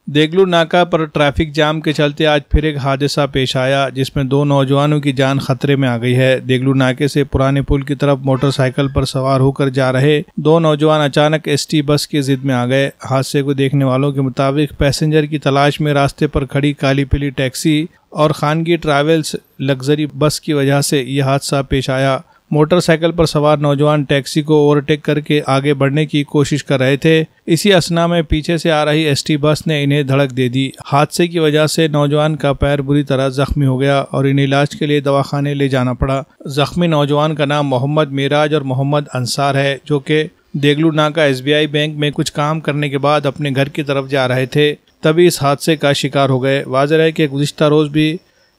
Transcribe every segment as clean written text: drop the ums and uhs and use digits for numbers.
देगलू नाका पर traffic jam के चलते आज फिर एक हादसा पेश आया जिसमें 2 नौजवानों की जान खतरे में आ गई है। देगलू नाके से पुराने पुल की तरफ मोटरसाइकिल पर सवार होकर जा रहे 2 नौजवान अचानक एसटी बस की जिद में आ गए। हादसे को देखने वालों के मुताबिक पैसेंजर की तलाश में रास्ते पर खड़ी काली पीली टैक्सी और खानगी ट्रैवल्स लग्जरी बस की वजह से यह हादसा पेश आया। मोटरसाइकिल पर सवार नौजवान टैक्सी को ओवरटेक करके आगे बढ़ने की कोशिश कर रहे थे। इसी असना में पीछे से आ रही एसटी बस ने इन्हें धड़क दे दी। हादसे की वजह से नौजवान का पैर बुरी तरह जख्मी हो गया और इन्हें इलाज के लिए दवाखाने ले जाना पड़ा। जख्मी नौजवान का नाम मोहम्मद मेराज और मोहम्मद अंसार है, जो कि देगलू नाका SBI बैंक में कुछ काम करने के बाद अपने घर की तरफ जा रहे थे, तभी इस हादसे का शिकार हो गए। वाज़ेह है कि गुज़िश्ता रोज़ भी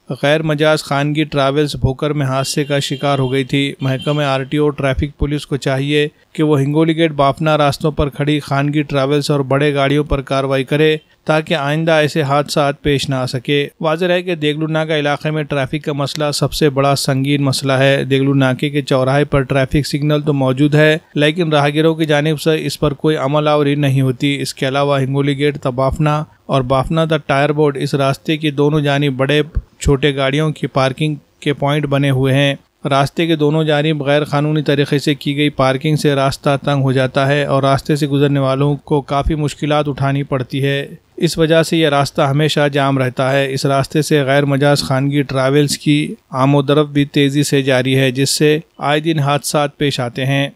गैर मजाज खानगी ट्रैवल्स भोकर में हादसे का शिकार हो गई थी। महकमे RTO ट्रैफिक पुलिस को चाहिए कि वो हिंगोली गेट बाफना रास्तों पर खड़ी खानगी ट्रैवल्स और बड़े गाड़ियों पर कार्रवाई करे ताकि आइंदा ऐसे हादसा पेश ना आ सके। वाज़ेह है कि देगलू नाका इलाके में ट्रैफिक का मसला सबसे बड़ा संगीन मसला है। देगलू नाके के चौराहे पर ट्रैफिक सिग्नल तो मौजूद है, लेकिन राहगीरों की जानिब से इस पर कोई अमल आवरी नहीं होती। इसके अलावा हिंगोली गेट बाफना और बाफना द टायर बोर्ड इस रास्ते की दोनों जानिब बड़े छोटे गाड़ियों की पार्किंग के पॉइंट बने हुए हैं। रास्ते के दोनों जानिब गैर कानूनी तरीके से की गई पार्किंग से रास्ता तंग हो जाता है और रास्ते से गुजरने वालों को काफ़ी मुश्किलात उठानी पड़ती है। इस वजह से यह रास्ता हमेशा जाम रहता है। इस रास्ते से गैर मजाज खानगी ट्रैवल्स की आमोदरफ्त भी तेज़ी से जारी है, जिससे आए दिन हादसा पेश आते हैं।